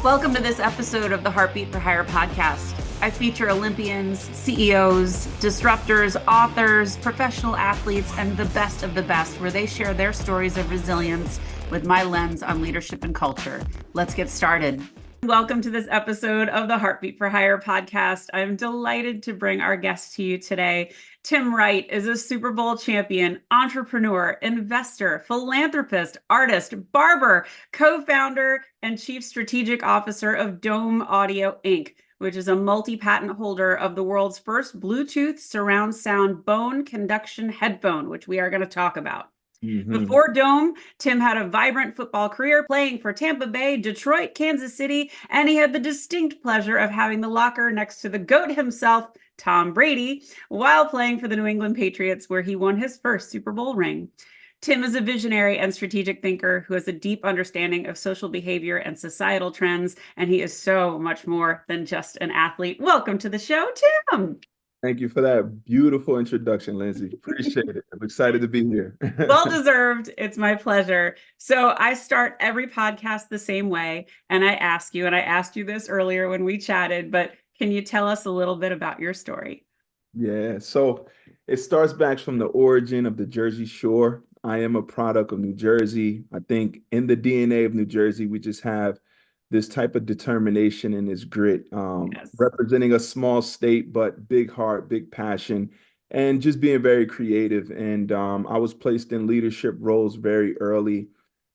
Welcome to this episode of the Heartbeat for Hire podcast. I feature Olympians, CEOs, disruptors, authors, professional athletes, and the best of the best, where they share their stories of resilience with my lens on leadership and culture. Let's get started. Welcome to this episode of the Heartbeat for Hire podcast. I'm delighted to bring our guest to you today. Tim Wright is a Super Bowl champion, entrepreneur, investor, philanthropist, artist, barber, co-founder, and chief strategic officer of Dome Audio Inc., which is a multi-patent holder of the world's first Bluetooth surround sound bone conduction headphone, which we are going to talk about. Before Dome, Tim had a vibrant football career playing for Tampa Bay, Detroit, Kansas City, and he had the distinct pleasure of having the locker next to the GOAT himself, Tom Brady, while playing for the New England Patriots, where he won his first Super Bowl ring. Tim is a visionary and strategic thinker who has a deep understanding of social behavior and societal trends, and he is so much more than just an athlete. Welcome to the show, Tim. Thank you for that beautiful introduction, Lyndsay. Appreciate it. I'm excited to be here. Well deserved. It's my pleasure. So I start every podcast the same way, and I ask you, and I asked you this earlier when we chatted, but can you tell us a little bit about your story? Yeah, so it starts back from the origin of the Jersey Shore. I am a product of New Jersey. I think in the DNA of New Jersey, we just have this type of determination and this grit, Yes. representing a small state, but big heart, big passion, and just being very creative. And I was placed in leadership roles very early.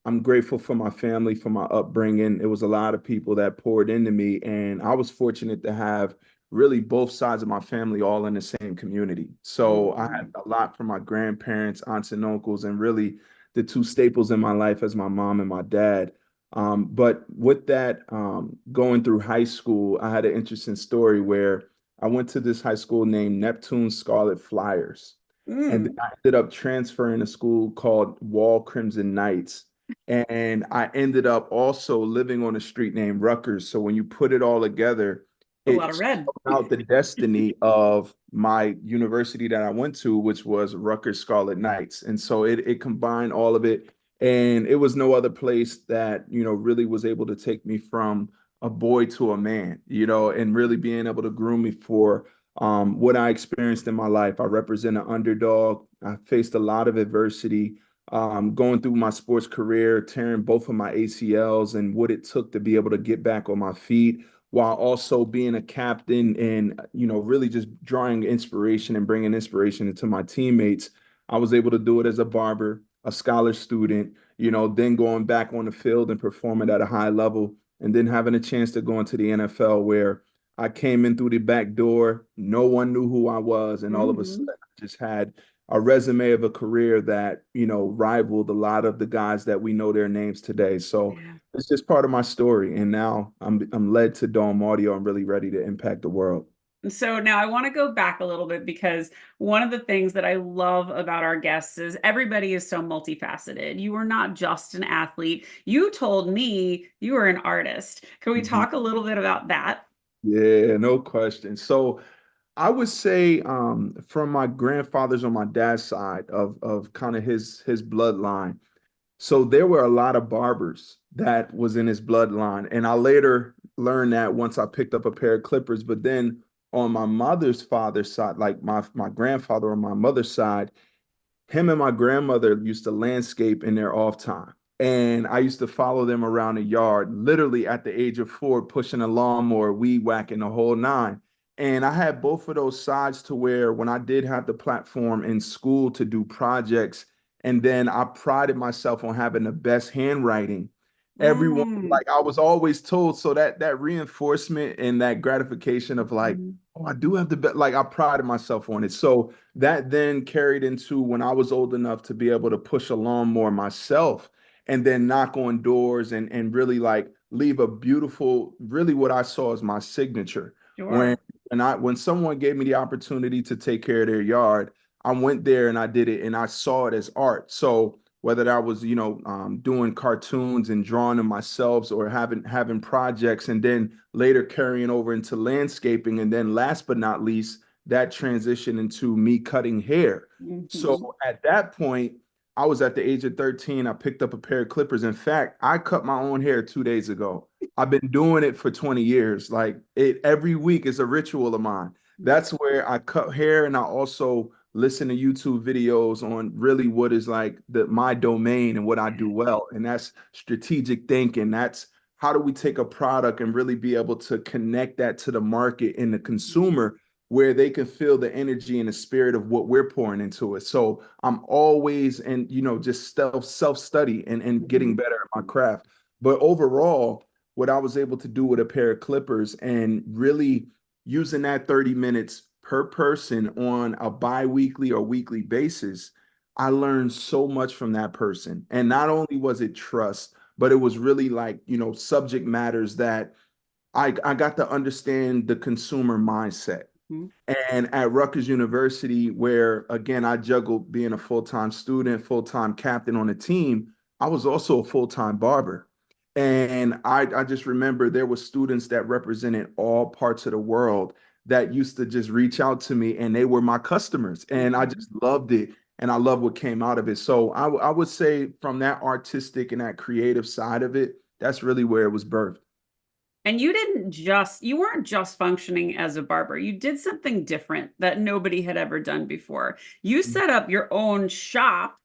I'm grateful for my family, for my upbringing. It was a lot of people that poured into me, and I was fortunate to have really both sides of my family all in the same community. So I had a lot from my grandparents, aunts and uncles, and really the two staples in my life as my mom and my dad. But with that, going through high school, I had an interesting story where I went to this high school named Neptune Scarlet Flyers. And then I ended up transferring to a school called Wall Crimson Knights. And I ended up also living on a street named Rutgers. So when you put it all together, A lot of it's red. out the destiny of my university that I went to, which was Rutgers Scarlet Knights. And so it combined all of it. And it was no other place that, really was able to take me from a boy to a man, and really being able to groom me for what I experienced in my life. I represent an underdog. I faced a lot of adversity going through my sports career, tearing both of my ACLs and what it took to be able to get back on my feet while also being a captain and, really just drawing inspiration and bringing inspiration into my teammates. I was able to do it as a barber, a scholar student, then going back on the field and performing at a high level, and then having a chance to go into the NFL where I came in through the back door. No one knew who I was. And all of a sudden, I just had a resume of a career that, rivaled a lot of the guys that we know their names today. So it's just part of my story. And now I'm led to Dome Audio. I'm really ready to impact the world. So now I want to go back a little bit because one of the things that I love about our guests is everybody is so multifaceted. You are not just an athlete. You told me you were an artist. Can we talk a little bit about that? Yeah, no question. So I would say from my grandfather's on my dad's side of kind of his bloodline. So there were a lot of barbers that was in his bloodline. And I later learned that once I picked up a pair of clippers. But then on my mother's father's side, like my grandfather on my mother's side, him and my grandmother used to landscape in their off time. And I used to follow them around the yard, literally at the age of 4, pushing a lawnmower, weed whacking the whole nine. And I had both of those sides to where when I did have the platform in school to do projects, and then I prided myself on having the best handwriting. Everyone, like I was always told, so that reinforcement and that gratification of like, oh, I do have the best, like I prided myself on it. So that then carried into when I was old enough to be able to push a lawnmower myself and then knock on doors and really like leave a beautiful, really what I saw as my signature. Sure. When someone gave me the opportunity to take care of their yard, I went there and I did it and I saw it as art. So whether that was, doing cartoons and drawing them myself or having projects and then later carrying over into landscaping. And then last but not least, that transition into me cutting hair. So at that point, I was at the age of 13. I picked up a pair of clippers. In fact, I cut my own hair 2 days ago. I've been doing it for 20 years. Like it every week is a ritual of mine. That's where I cut hair, and I also listen to YouTube videos on really what is like my domain and what I do well. And that's strategic thinking. That's how do we take a product and really be able to connect that to the market and the consumer where they can feel the energy and the spirit of what we're pouring into it. So I'm always and just self study and getting better at my craft. But overall, what I was able to do with a pair of clippers and really using that 30 minutes per person on a bi-weekly or weekly basis, I learned so much from that person. And not only was it trust, but it was really like, subject matters that I got to understand the consumer mindset. Mhm. And at Rutgers University, where again, I juggled being a full-time student, full-time captain on the team, I was also a full-time barber. And I just remember there were students that represented all parts of the world that used to just reach out to me and they were my customers. And I just loved it. And I love what came out of it. So I would say from that artistic and that creative side of it, that's really where it was birthed. And you weren't just functioning as a barber. You did something different that nobody had ever done before. You set up your own shop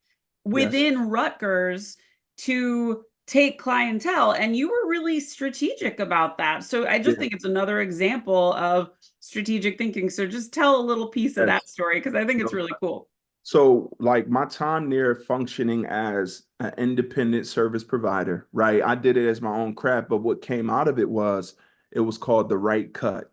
Yes. within Rutgers to take clientele, and you were really strategic about that. So I just Yeah. think it's another example of strategic thinking. So just tell a little piece of that Yes. story because I think it's really cool. So, like my time there functioning as an independent service provider, right? I did it as my own craft, but what came out of it was called the right cut.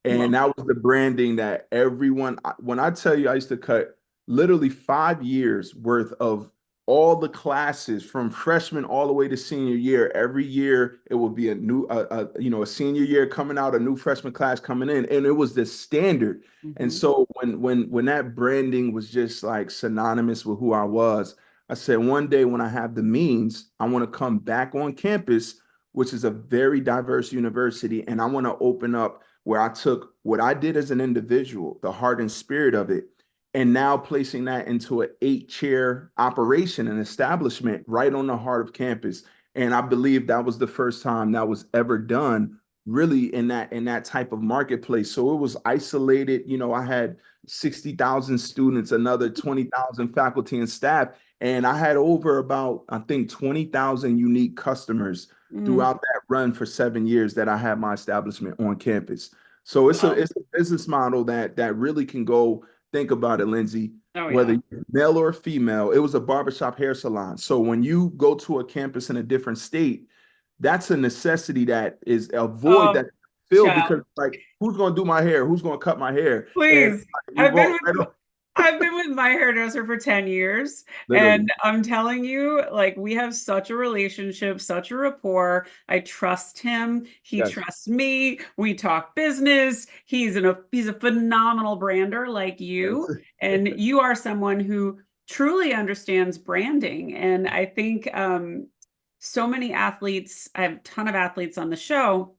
And Well, that was the branding that everyone, when I tell you, I used to cut literally 5 years worth of all the classes from freshman all the way to senior year. Every year it would be a new, a senior year coming out, a new freshman class coming in, and it was the standard. And mhm. so when that branding was just like synonymous with who I was, I said one day when I have the means, I want to come back on campus, which is a very diverse university, and I want to open up where I took what I did as an individual, the heart and spirit of it, and now placing that into an 8-chair operation and establishment right on the heart of campus. And I believe that was the first time that was ever done really in that type of marketplace. So it was isolated. I had 60,000 students, another 20,000 faculty and staff, and I had over about, I think, 20,000 unique customers Mm, throughout that run for 7 years that I had my establishment on campus. So it's a wow. it's a business model that really can go. Think about it, Lindsay. Oh, Whether yeah. you're male or female, it was a barbershop hair salon. So when you go to a campus in a different state, that's a necessity that is a void Oh, that filled because child. like who's gonna do my hair? Who's gonna cut my hair? And Please. you I've been walk right with up, I've been with my hairdresser for 10 years, and literally. I'm telling you, like, we have such a relationship, such a rapport. I trust him. He Yes. trusts me. We talk business. He's a phenomenal brander like Yes. you, and you are someone who truly understands branding. And I think so many athletes, I have a ton of athletes on the show,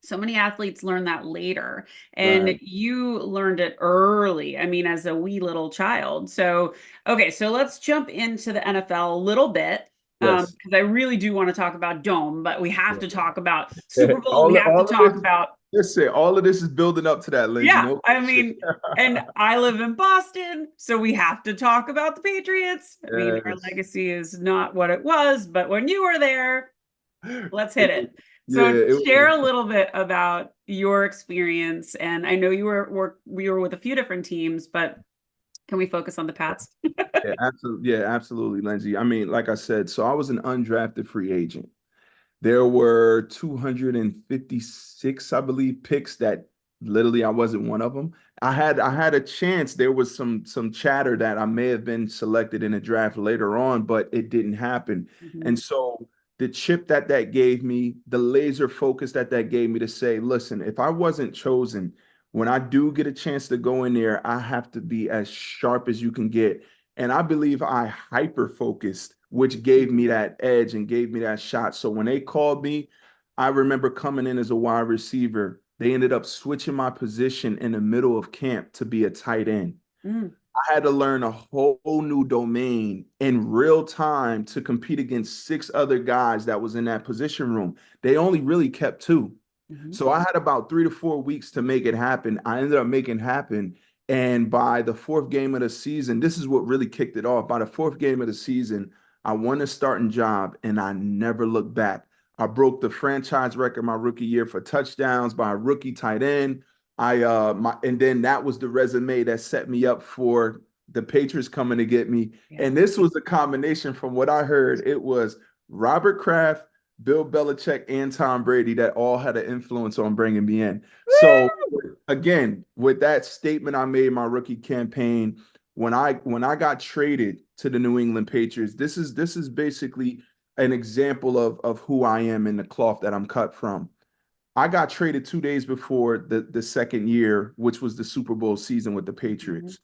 so many athletes learn that later, and Right. you learned it early. I mean, as a wee little child. So, okay, so let's jump into the NFL a little bit Yes. because I really do want to talk about Dome, but we have to talk about Super Bowl. We All have to all of talk this, about listen, all of this is building up to that, Lindsay. yeah. No I question. mean, and I live in Boston, so we have to talk about the Patriots. I mean, our Yes. legacy is not what it was, but when you were there, let's hit It it. was, yeah, So it share was. a little bit about your experience. And I know we were with a few different teams, but can we focus on the Pats? Yeah, absolutely. Yeah, absolutely, Lindsay. I mean, like I said, so I was an undrafted free agent. There were 256, I believe, picks that literally I wasn't one of them. I had a chance. There was some chatter that I may have been selected in a draft later on, but it didn't happen. And Mhm. so the chip that gave me, the laser focus that gave me to say, listen, if I wasn't chosen, when I do get a chance to go in there, I have to be as sharp as you can get. And I believe I hyper focused, which gave me that edge and gave me that shot. So when they called me, I remember coming in as a wide receiver. They ended up switching my position in the middle of camp to be a tight end. Mm. I had to learn a whole new domain in real time to compete against six other guys that was in that position room. They only really kept two. Mhm. So I had about 3 to 4 weeks to make it happen. I ended up making it happen. And by the fourth game of the season, this is what really kicked it off. By the fourth game of the season, I won a starting job and I never looked back. I broke the franchise record my rookie year for touchdowns by a rookie tight end. And then that was the resume that set me up for the Patriots coming to get me. Yeah. And this was a combination from what I heard. It was Robert Kraft, Bill Belichick, and Tom Brady that all had an influence on bringing me in. So again, with that statement I made my rookie campaign, when I got traded to the New England Patriots, this is basically an example of who I am in the cloth that I'm cut from. I got traded 2 days before the second year, which was the Super Bowl season with the Mhm. Patriots.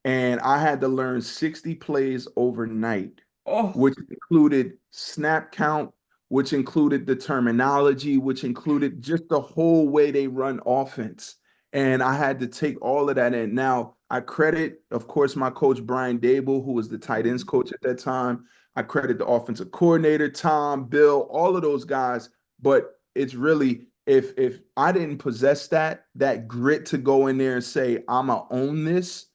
And I had to learn 60 plays overnight, Oh, which included snap count, which included the terminology, which included just the whole way they run offense. And I had to take all of that in. Now, I credit, of course, my coach, Brian Dable, who was the tight ends coach at that time. I credit the offensive coordinator, Tom, Bill, all of those guys. But it's really, if I didn't possess that grit to go in there and say, I'm gonna own this,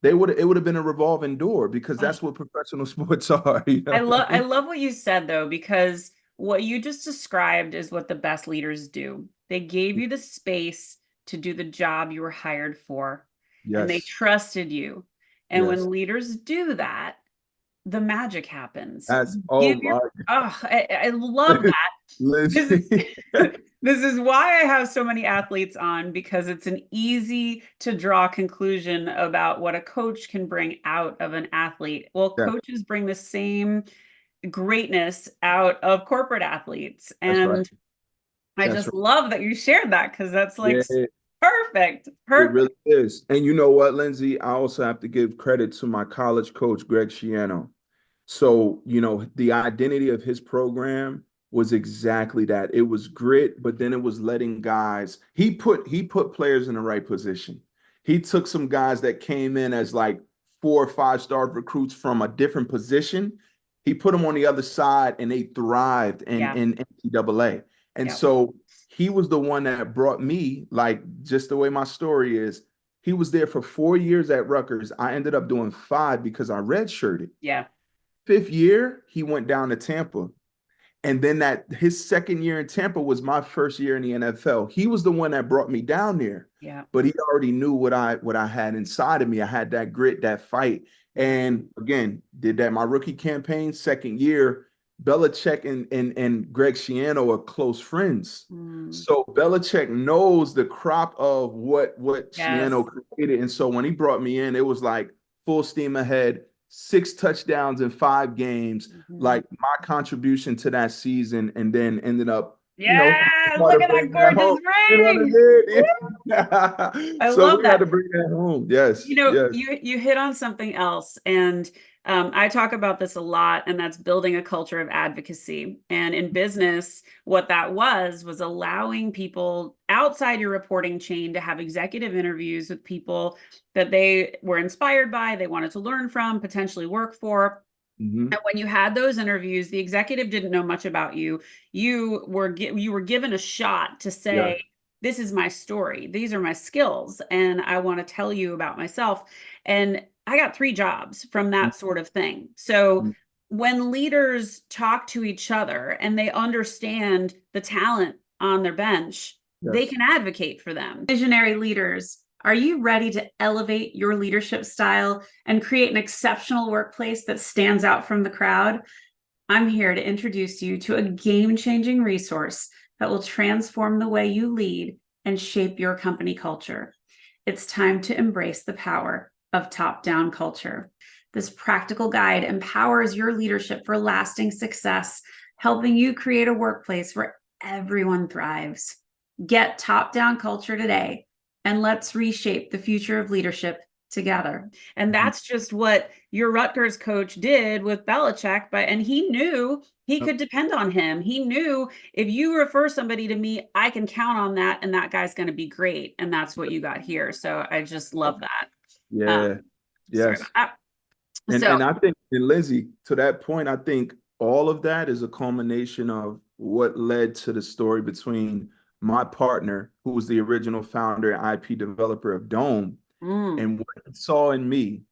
it would have been a revolving door because oh, that's what professional sports are. You know what I I mean? love what you said though, because what you just described is what the best leaders do. They gave you the space to do the job you were hired for, and they Yes, trusted you. And yes. when leaders do that, the magic happens. That's Give oh your, my oh, I love that. This is Lyndsay. this is why I have so many athletes on, because it's an easy to draw conclusion about what a coach can bring out of an athlete. Well, Yeah, coaches bring the same greatness out of corporate athletes. that's right. And I That's just right. love that you shared that, because that's like Yeah, perfect. it Perfect. really is. And you know what, Lindsay? I also have to give credit to my college coach, Greg Schiano. So, the identity of his program was exactly that. It was grit, but then it was letting guys, he put players in the right position. He took some guys that came in as like 4 or 5 star recruits from a different position. He put them on the other side and they thrived in, Yeah. in NCAA. And Yeah. so he was the one that brought me, like just the way my story is. He was there for 4 years at Rutgers. I ended up doing 5 because I redshirted. Yeah. Fifth year, he went down to Tampa. And then that his second year in Tampa was my first year in the NFL. He was the one that brought me down there, Yeah. but he already knew what I had inside of me. I had that grit, that fight. Yeah. And again, did that my rookie campaign, second year. Belichick and Greg Schiano are close friends. Mm. So Belichick knows the crop of what Yes. Schiano created. And so when he brought me in, it was like full steam ahead, 6 touchdowns in 5 games, Mhm. like my contribution to that season, and then ended up, Yeah, we had look to at bring that that gorgeous home. You know ring. what I mean? I So love we had that. to bring that home. Yes, yes. You hit on something else, and I talk about this a lot, and that's building a culture of advocacy. And in business, what that was allowing people outside your reporting chain to have executive interviews with people that they were inspired by, they wanted to learn from, potentially work for. Hmm. And when you had those interviews, the executive didn't know much about you. You were given a shot to Yeah. say, "This is my story. These are my skills, and I want to tell you about myself." And I got 3 jobs from that sort of thing. So Mhm. when leaders talk to each other and they understand the talent on their bench, they Yes. can advocate for them. Visionary leaders, are you ready to elevate your leadership style and create an exceptional workplace that stands out from the crowd? I'm here to introduce you to a game-changing resource that will transform the way you lead and shape your company culture. It's time to embrace the power of top-down culture. This practical guide empowers your leadership for lasting success, helping you create a workplace where everyone thrives. Get top-down culture today, and let's reshape the future of leadership together. And Mhm. that's just what your Rutgers coach did with Belichick, and he knew he Yep. could depend on him. He knew, if you refer somebody to me, I can count on that, and that guy's going to be great. And that's what you got here. So I just love that. Um, Yeah. Sorry about Yes. that. And So, and I think, and Lyndsay, to that point, I think all of that is a culmination of what led to the story between my partner, who was the original founder and IP developer of Dome, mm, and what he saw in me,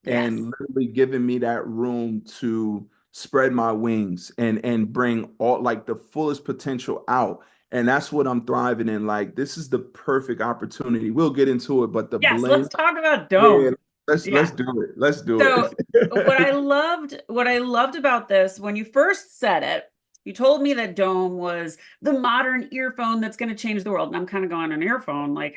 yes. and literally giving me that room to spread my wings and bring all like the fullest potential out. And that's what I'm thriving in. Like this is the perfect opportunity. We'll get into it, but the Yes, let's blend, talk about yeah, Dome. let's Yeah. do it. Let's do So it. what I loved about this, when you first said it, you told me that Dome was the modern earphone that's going to change the world. And I'm kind of going, an earphone, like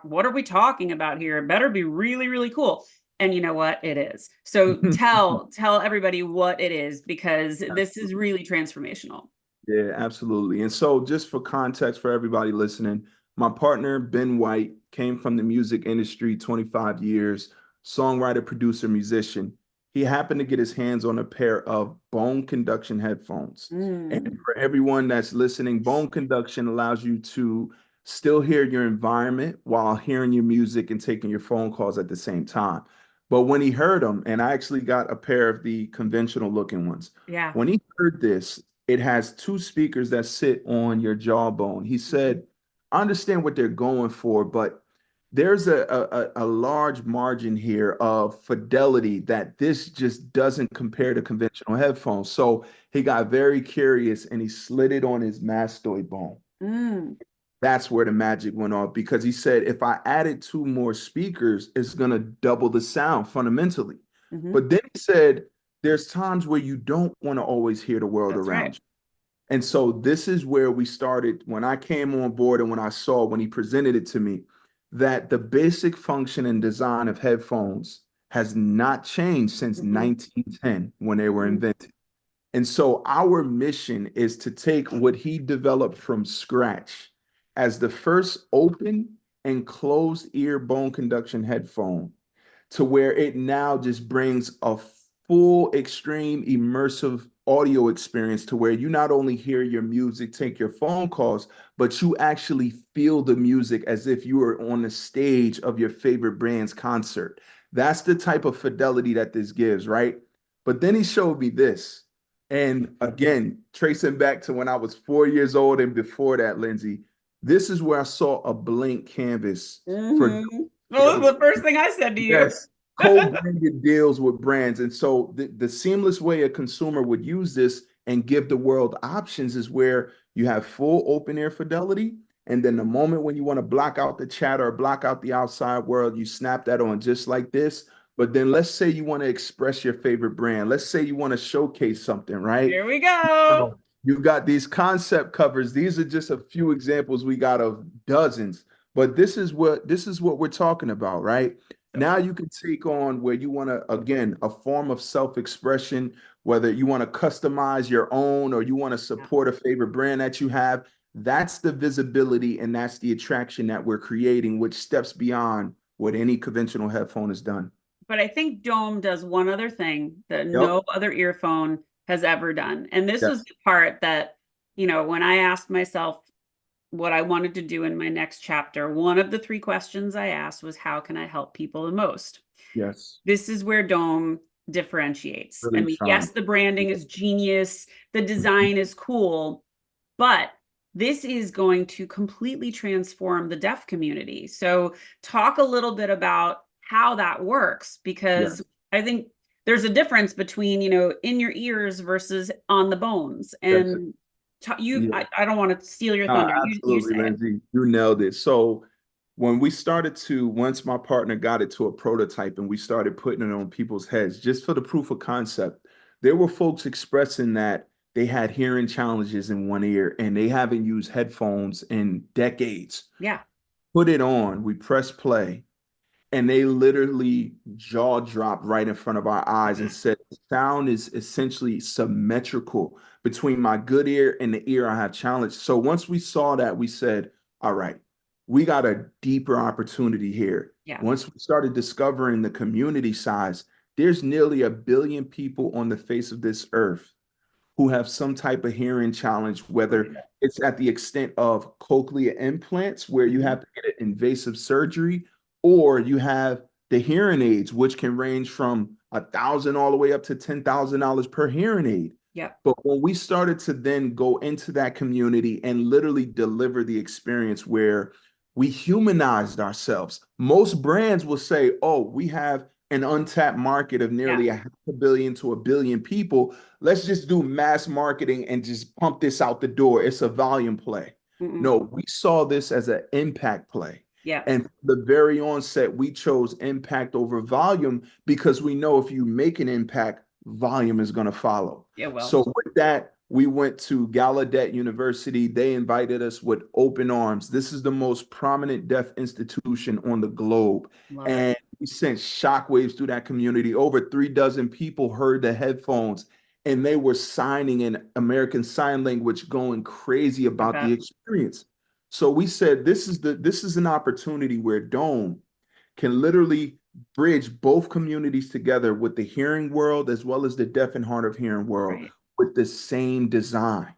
what are we talking about here? It better be really, really cool. And you know what? It is. So tell everybody what it is, because this is really transformational. Yeah, absolutely. And so, just for context for everybody listening, my partner, Ben White, came from the music industry 25 years, songwriter, producer, musician. He happened to get his hands on a pair of bone conduction headphones. And Mm, for everyone that's listening, bone conduction allows you to still hear your environment while hearing your music and taking your phone calls at the same time. But when he heard them, and I actually got a pair of the conventional looking ones, yeah. when he heard this, it has two speakers that sit on your jawbone. He Mhm. said, I understand what they're going for, but there's a large margin here of fidelity that this just doesn't compare to conventional headphones. So he got very curious and he slid it on his mastoid bone. Mm, That's where the magic went off because he said, if I added two more speakers, it's going to double the sound fundamentally. mhm. But then he said, there's times where you don't want to always hear the world That's right. around you. And so this is where we started when I came on board and when I saw when he presented it to me that the basic function and design of headphones has not changed since Mhm, 1910 when they were mhm, invented. And so our mission is to take what he developed from scratch as the first open and closed ear bone conduction headphone to where it now just brings a full extreme immersive audio experience to where you not only hear your music, take your phone calls, but you actually feel the music as if you were on the stage of your favorite brand's concert. That's the type of fidelity that this gives, right? But then he showed me this. And again, tracing back to when I was 4 years old and before that, Lyndsay, this is where I saw a blank canvas for mhm. be Well, able that's to, the first thing I said to you. yes, co-branded deals with brands. And so the seamless way a consumer would use this and give the world options is where you have full open air fidelity. And then the moment when you want to block out the chatter or block out the outside world, you snap that on just like this. But then let's say you want to express your favorite brand. Let's say you want to showcase something, right? Here we go. So you've got these concept covers. These are just a few examples we got of dozens, but this is what we're talking about, right? So Now cool. you can take on where you want to, again, a form of self-expression, whether you want to customize your own or you want to Yeah. support a favorite brand that you have. That's the visibility and that's the attraction that we're creating, which steps beyond what any conventional headphone has done. But I think Dome does one other thing that Yep. no other earphone has ever done. And this was Yes. the part that, when I asked myself what I wanted to do in my next chapter, one of the three questions I asked was, how can I help people the most? Yes. This is where Dome differentiates. I Really mean, shine. yes, the branding is genius, the design is cool, but this is going to completely transform the deaf community. So, talk a little bit about how that works, because Yes. I think there's a difference between, in your ears versus on the bones. Yes. And Yeah. I don't want to steal your thunder. You Absolutely, say it. Lindsay. You nailed it. So when we started to, once my partner got it to a prototype and we started putting it on people's heads, just for the proof of concept, there were folks expressing that they had hearing challenges in one ear and they haven't used headphones in decades. Yeah. Put it on, we press play, and they literally jaw dropped right in front of our eyes and said, sound is essentially symmetrical between my good ear and the ear I have challenged. So once we saw that, we said, all right, we got a deeper opportunity here. Yeah. Once we started discovering the community size, there's nearly 1 billion people on the face of this earth who have some type of hearing challenge, whether it's at the extent of cochlear implants, where you Mhm. have to get an invasive surgery, or you have the hearing aids, which can range from 1,000 all the way up to $10,000 per hearing aid. Yep. But when we started to then go into that community and literally deliver the experience where we humanized ourselves, most brands will say, oh, we have an untapped market of Yeah. nearly 500,000,000 to 1 billion people. Let's just do mass marketing and just pump this out the door. It's a volume play. Mm-mm. No, we saw this as an impact play. Yeah. And from the very onset, we chose impact over volume because we know if you make an impact, volume is going to follow. Yeah. Well, So with that, we went to Gallaudet University. They invited us with open arms. This is the most prominent deaf institution on the globe. love it. And we sent shockwaves through that community. Over 3 dozen people heard the headphones and they were signing in American Sign Language, going crazy I about the bet. experience. So we said this is an opportunity where Dome can literally bridge both communities together with the hearing world as well as the deaf and hard of hearing world Right. with the same design.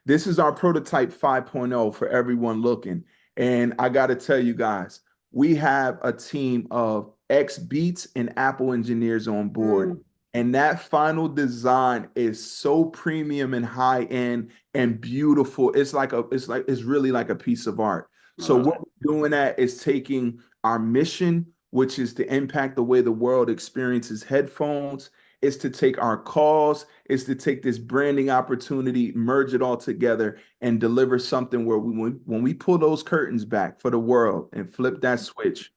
This is our prototype 5.0 for everyone looking. And I got to tell you guys, we have a team of ex Beats and Apple engineers on board. Mm, And that final design is so premium and high end and beautiful. It's really like a piece of art. I So love what it. we're doing at is taking our mission, which is to impact the way the world experiences headphones, is to take our cause, is to take this branding opportunity, merge it all together, and deliver something where when we pull those curtains back for the world and flip that switch,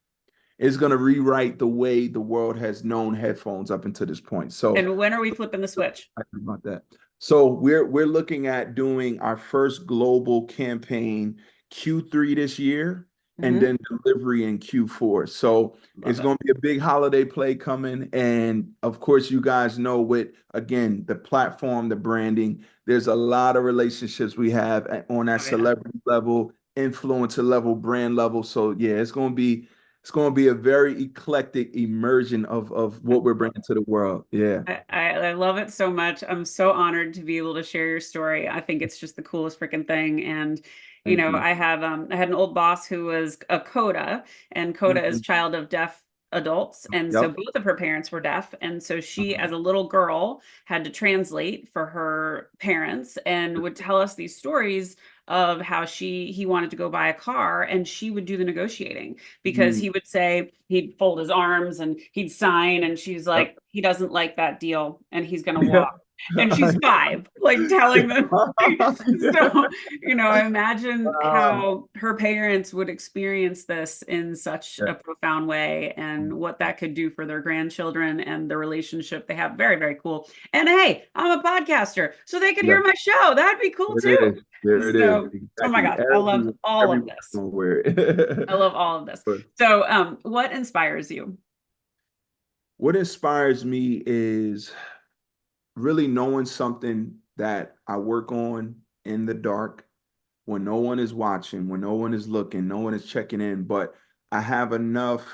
it's going to rewrite the way the world has known headphones up until this point. So And when are we flipping the switch? about that. So we're looking at doing our first global campaign Q3 this year and Hmm. then delivery in Q4. So it's Love it. going to be a big holiday play coming. And of course, you guys know with, again, the platform, the branding, there's a lot of relationships we have on that Oh yeah. celebrity level, influencer level, brand level. So yeah, it's going to be a very eclectic immersion of what we're bringing to the world. Yeah. I love it so much. I'm so honored to be able to share your story. I think it's just the coolest freaking thing. And, Thank you. I had an old boss who was a CODA, and CODA is Mhm. child of deaf adults. And so Yep. both of her parents were deaf. And so she, as a little girl, had to translate for her parents and would tell us these stories of how he wanted to go buy a car and she would do the negotiating because Mm. he would say he'd fold his arms and he'd sign and she's Yep. like he doesn't like that deal and he's going to Yeah. walk and she's 5 like telling them so I imagine Wow. how her parents would experience this in such Yeah. a profound way and what that could do for their grandchildren and the relationship they have. Very, very cool. And hey, I'm a podcaster so they could Yeah. hear my show. That'd be cool There it too. is. There it is. So oh my Exactly. gosh, I love all of Everyone this. gonna wear I it. love all of this. But So, what inspires you? what inspires me is really knowing something that I work on in the dark when no one is watching, when no one is looking, no one is checking in, but I have enough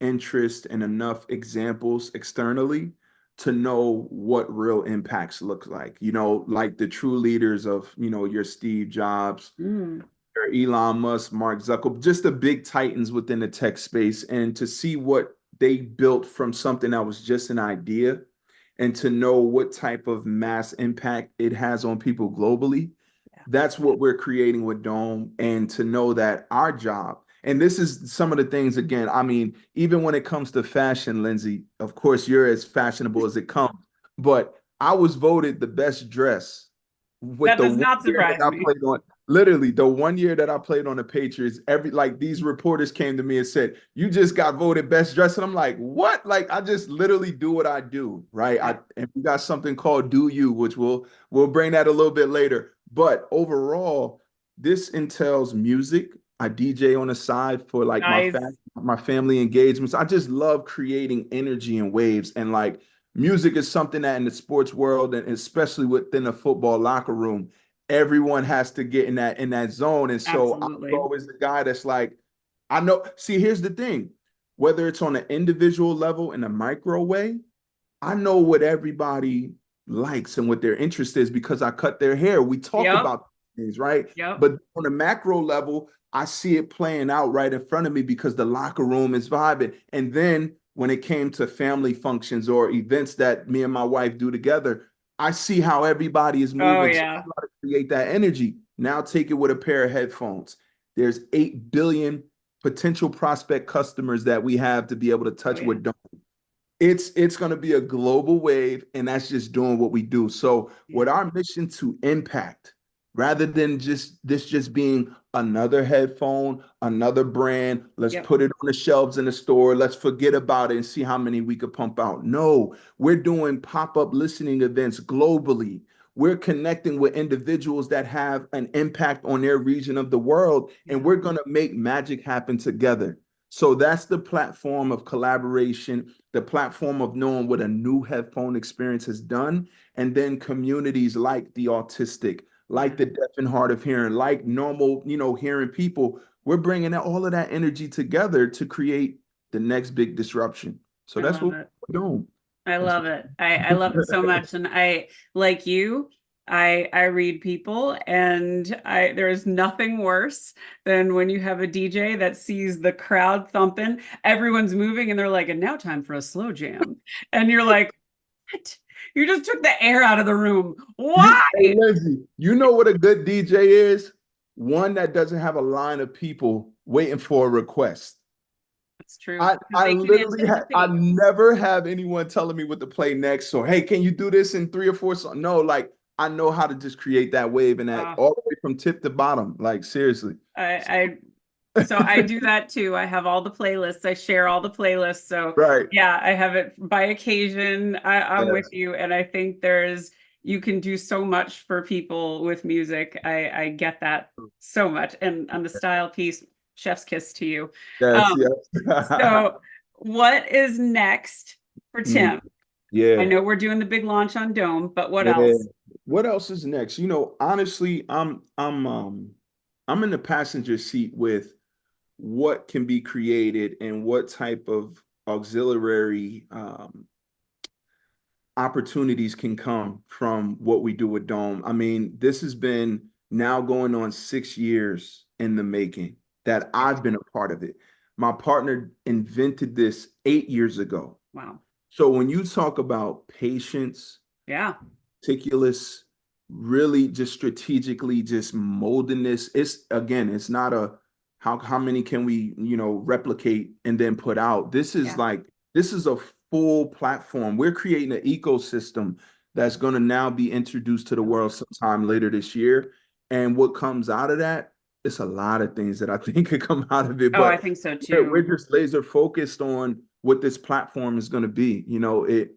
interest and enough examples externally to know what real impacts look like. Like the true leaders of, your Steve Jobs, Mm, or Elon Musk, Mark Zuckerberg, just the big titans within the tech space, and to see what they built from something that was just an idea and to know what type of mass impact it has on people globally. yeah. That's what we're creating with Dome. And to know that our job, and this is some of the things, again, I mean, even when it comes to fashion, Lyndsay, of course, you're as fashionable as it comes, but I was voted the best dress with That the does one not year surprise that I me. played on. Literally, the one year that I played on the Patriots, like these reporters came to me and said, "You just got voted best dressed," and I'm like, "What?" Like I just literally do what I do, right? Yeah. And we got something called "Do You," which we'll bring that a little bit later. But overall, this entails music. I DJ on the side for like Guys, my family engagements. I just love creating energy and waves, and like music is something that in the sports world and especially within the football locker room everyone has to get in that zone. And so I'm absolutely. always the guy that's like, I know. See, here's the thing: whether it's on an individual level in a micro way, I know what everybody likes and what their interest is because I cut their hair. We talk Yep. about things, right? Yep. But on a macro level, I see it playing out right in front of me because the locker room is vibing. And then when it came to family functions or events that me and my wife do together. I see how everybody is Oh moving. So I yeah. try to create that energy. Now take it with a pair of headphones. There's 8 billion potential prospect customers that we have to be able to Oh touch yeah. with. It's going to be a global wave, and that's just doing what we do. So with Yeah. our mission to impact, rather than just being another headphone, another brand, let's Yep. put it on the shelves in the store, let's forget about it and see how many we could pump out. No, we're doing pop-up listening events globally. We're connecting with individuals that have an impact on their region of the world, and Yeah. we're going to make magic happen together. So that's the platform of collaboration, the platform of knowing what a new headphone experience has done, and then communities like the autistic, Yeah. like the deaf and hard of hearing, like normal, hearing people. We're bringing all of that energy together to create the next big disruption. So I that's love what it. we're doing. I That's love it. I love it so much. And I, like you, I read people, and there is nothing worse than when you have a DJ that sees the crowd thumping, everyone's moving, and they're like, and now time for a slow jam. And you're like, what? You just took the air out of the room. Hey, Why? Lyndsay, you know what a good DJ is? One that doesn't have a line of people waiting for a request. That's true. I Because I they can literally I anticipate. never have anyone telling me what to play next. So hey, can you do this in 3 or 4 songs? No, like I know how to just create that wave and that Uh, all the way from tip to bottom. Like seriously. I So I do that too. I have all the playlists. I share all the playlists. So Right. yeah, I have it by occasion. I'm with Yes. you. And I think you can do so much for people with music. I get that so much. And on the style piece, chef's kiss to you. Yes. Um, Yes. so what is next for Mm, Tim? I yeah. know we're doing the big launch on Dome, but what Yeah. else? What else is next? Honestly, I'm in the passenger seat with what can be created and what type of auxiliary opportunities can come from what we do with Dome. I mean, this has been now going on 6 years in the making that I've been a part of it. My partner invented this 8 years ago. Wow. So when you talk about patience, Yeah. meticulous, really just strategically just molding this. It's not a how many can we, replicate and then put out. Yeah. This is a full platform. We're creating an ecosystem that's going to now be introduced to the I love world it. sometime later this year. And what comes out of that, it's a lot of things that I think could come out of it. Oh, I But think so we're too. just laser focused on what this platform is going to be.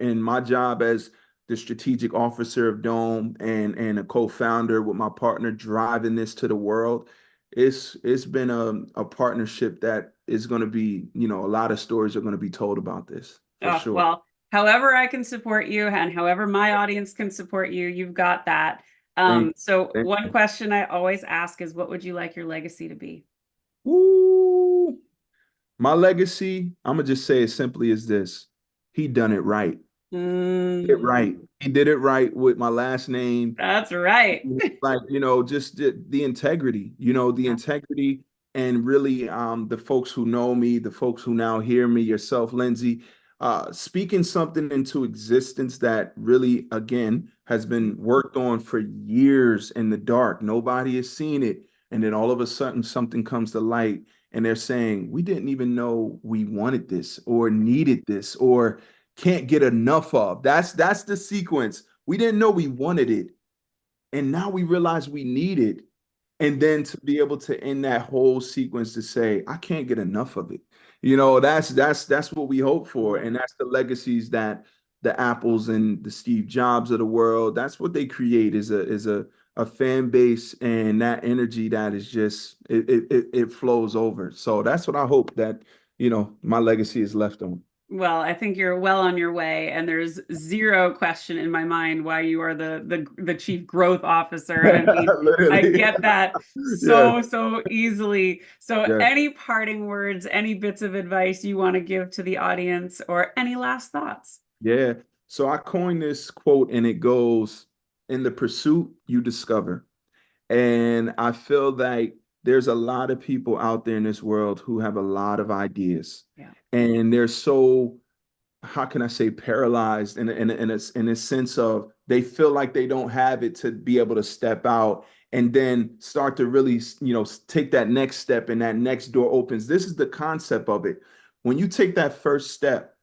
And my job as the strategic officer of Dome and a co-founder with my partner driving this to the world. It's been a partnership that is going to be, a lot of stories are going to be told about this for Oh, sure. well, however I can support you and however my audience can support you, you've got that. Thank, So thank one you. question I always ask is, what would you like your legacy to be? Woo. My legacy, I'm gonna just say as simply as this: He done it right. It right. Mm, He did it right with my last name. that's right. Like, just the integrity, the Yeah. integrity, and really the folks who know me, the folks who now hear me, yourself, Lyndsay, speaking something into existence that really, again, has been worked on for years in the dark. Nobody has seen it. And then all of a sudden something comes to light and they're saying, we didn't even know we wanted this or needed this or can't get enough of. That's the sequence. We didn't know we wanted it, and now we realize we need it. And then to be able to end that whole sequence to say, I can't get enough of it. That's what we hope I for. love And it. that's the legacies that the Apples and the Steve Jobs of the world, that's what they create is a fan base and that energy that is just it flows over. So that's what I hope that, my legacy is left on. Well, I think you're well on your way, and there's zero question in my mind why you are the chief growth officer. I mean, I Literally. get that Yes, so easily. So, yes. any parting words, any bits of advice you want to give to the audience, or any last thoughts? Yeah. So I coined this quote and it goes, in the pursuit you discover. And I feel like there's a lot of people out there in this world who have a lot of ideas Yeah. and they're so how can I say, paralyzed in a sense of they feel like they don't have it to be able to step out and then start to really, take that next step and that next door opens. This is the concept of it. When you take that first step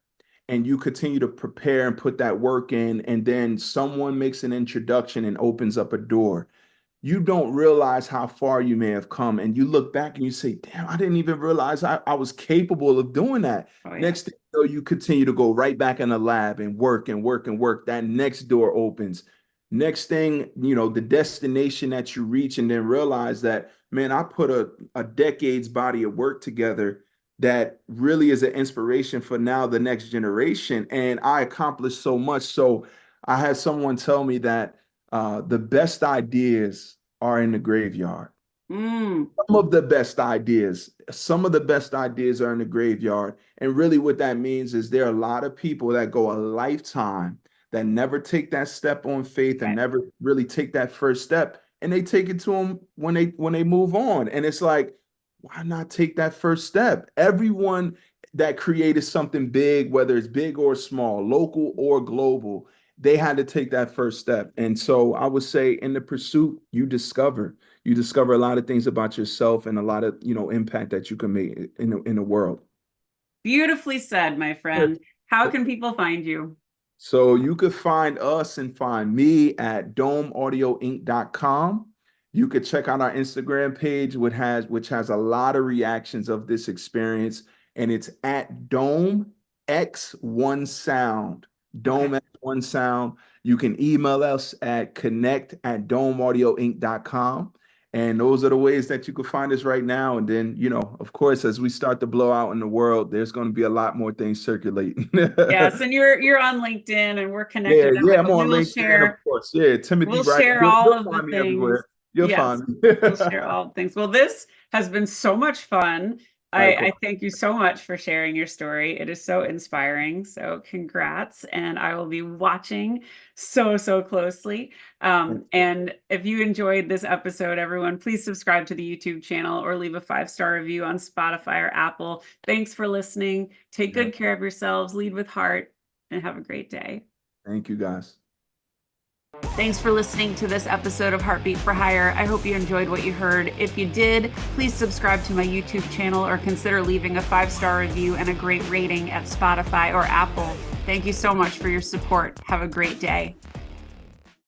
and you continue to prepare and put that work in, and then someone makes an introduction and opens up a door, you don't realize how far you may have come. And you look back and you say, damn, I didn't even realize I was capable of doing that. Oh, yeah. Next thing you know, you continue to go right back in the lab and work and work and work. That next door opens. Next thing, the destination that you reach, and then realize that, man, I put a decade's body of work together that really is an inspiration for now the next generation. And I accomplished so much. So I had someone tell me that the best ideas are in the graveyard. Mm. Some of the best ideas are in the graveyard. And really what that means is there are a lot of people that go a lifetime that never take that step on faith and never really take that first step. And they take it to them when they move on. And it's like, why not take that first step? Everyone that created something big, whether it's big or small, local or global, they had to take that first step. And so I would say in the pursuit, you discover a lot of things about yourself and a lot of, impact that you can make in the world. Beautifully said, my friend. How can people find you? So you could find us and find me at domeaudioinc.com. You could check out our Instagram page, which has a lot of reactions of this experience, and it's at Dome X1 Sound. Dome X1 Sound. You can email us at connect@domeaudioinc.com. And those are the ways that you can find us right now. And then, of course, as we start to blow out in the world, there's going to be a lot more things circulating. Yes, and you're on LinkedIn, and we're connected. Yeah, I'm on LinkedIn, of course. Yeah, Timothy We'll Wright. share You'll all of find the me things. everywhere. You'll Yes, find me. we'll share all the things. Well, this has been so much fun. I thank you so much for sharing your story. It is so inspiring. So congrats. And I will be watching so closely. And if you enjoyed this episode, everyone, please subscribe to the YouTube channel or leave a 5-star review on Spotify or Apple. Thanks for listening. Take good care of yourselves, lead with heart, and have a great day. Thank you, guys. Thanks for listening to this episode of Heartbeat for Hire. I hope you enjoyed what you heard. If you did, please subscribe to my YouTube channel or consider leaving a 5-star review and a great rating at Spotify or Apple. Thank you so much for your support. Have a great day.